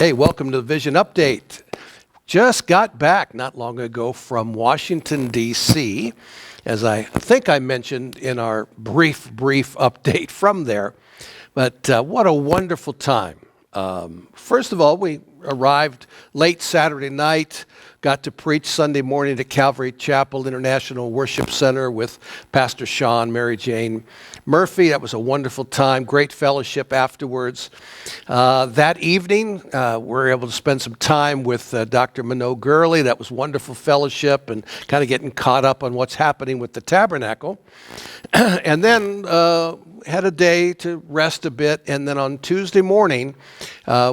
Hey, welcome to the Vision Update. Just got back not long ago from Washington, D.C., as I think I mentioned in our brief update from there. But what a wonderful time. First of all, we arrived late Saturday night, got to preach Sunday morning at Calvary Chapel International Worship Center with Pastor Sean, Mary Jane Murphy. That was a wonderful time, great fellowship afterwards. That evening, we were able to spend some time with Dr. Minot Gurley. That was wonderful fellowship and kind of getting caught up on what's happening with the tabernacle. And then had a day to rest a bit. And then on Tuesday morning,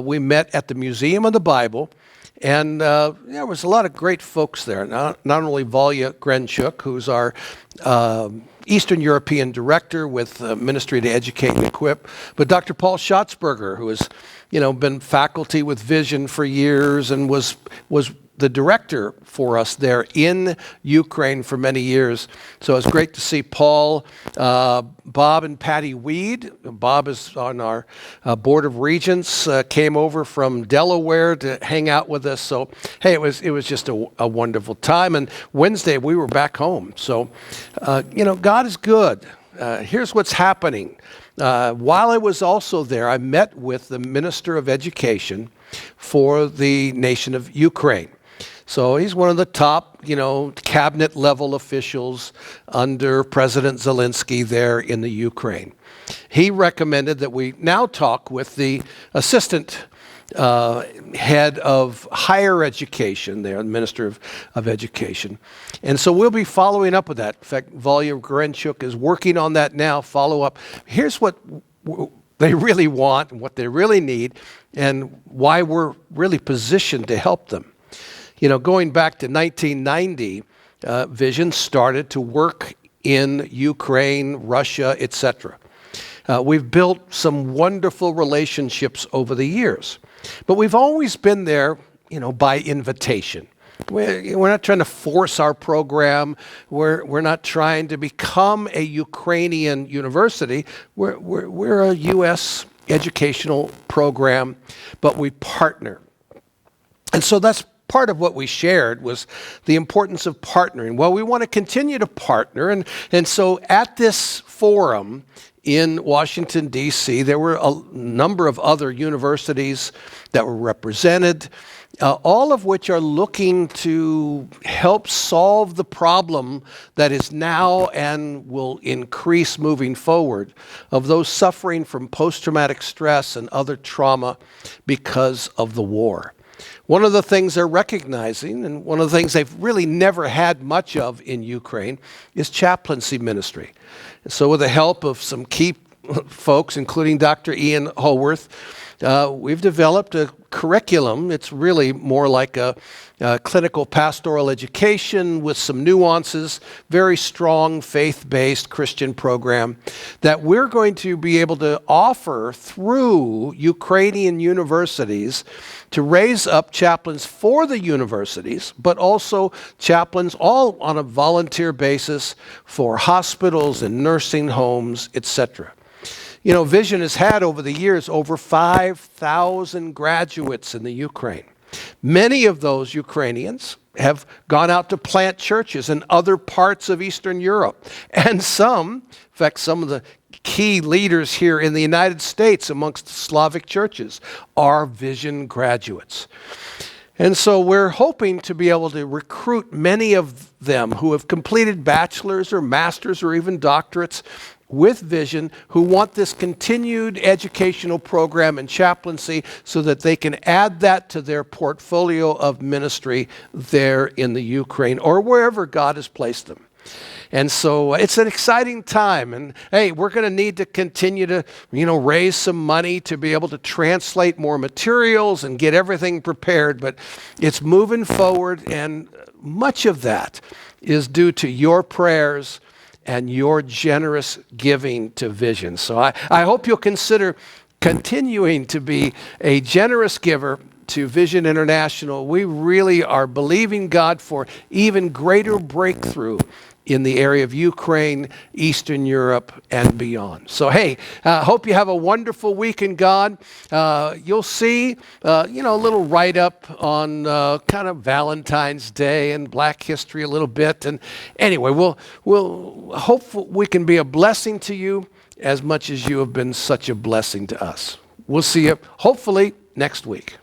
we met at the Museum of the Bible. And there was a lot of great folks there, not only Valya Grenchuk, who's our Eastern European director with Ministry to Educate and Equip, but Dr. Paul Schatzberger, who has been faculty with Vision for years and was the director for us there in Ukraine for many years. So it's great to see Paul, Bob and Patty Weed. Bob is on our Board of Regents, came over from Delaware to hang out with us. So, hey, it was just a wonderful time. And Wednesday, we were back home. So, God is good. Here's what's happening. While I was also there, I met with the Minister of Education for the nation of Ukraine. So he's one of the top, cabinet level officials under President Zelensky there in the Ukraine. He recommended that we now talk with the assistant head of higher education there, the Minister of Education. And so we'll be following up with that. In fact, Valya Grenchuk is working on that now, follow up. Here's what they really want and what they really need and why we're really positioned to help them. Going back to 1990, Vision started to work in Ukraine, Russia, etc. We've built some wonderful relationships over the years, but we've always been there, by invitation. We're not trying to force our program. We're not trying to become a Ukrainian university. We're a U.S. educational program, but we partner. And so that's part of what we shared was the importance of partnering. Well, we want to continue to partner. And so at this forum in Washington, D.C., there were a number of other universities that were represented, all of which are looking to help solve the problem that is now and will increase moving forward of those suffering from post-traumatic stress and other trauma because of the war. One of the things they're recognizing, and one of the things they've really never had much of in Ukraine, is chaplaincy ministry. And so with the help of some key folks, including Dr. Ian Holworth, we've developed a curriculum. It's really more like a clinical pastoral education with some nuances, very strong faith-based Christian program that we're going to be able to offer through Ukrainian universities to raise up chaplains for the universities, but also chaplains all on a volunteer basis for hospitals and nursing homes, etc. Vision has had over the years over 5,000 graduates in the Ukraine. Many of those Ukrainians have gone out to plant churches in other parts of Eastern Europe. And some of the key leaders here in the United States amongst Slavic churches are Vision graduates. And so we're hoping to be able to recruit many of them who have completed bachelor's or master's or even doctorates with Vision, who want this continued educational program and chaplaincy so that they can add that to their portfolio of ministry there in the Ukraine or wherever God has placed them. And so it's an exciting time. And hey, we're going to need to continue to, raise some money to be able to translate more materials and get everything prepared. But it's moving forward, and much of that is due to your prayers and your generous giving to Vision. So I hope you'll consider continuing to be a generous giver to Vision International. We really are believing God for even greater breakthrough in the area of Ukraine, Eastern Europe, and beyond. So, hey, hope you have a wonderful week in God. You'll see, a little write-up on kind of Valentine's Day and Black history a little bit. And anyway, we'll hope we can be a blessing to you as much as you have been such a blessing to us. We'll see you, hopefully, next week.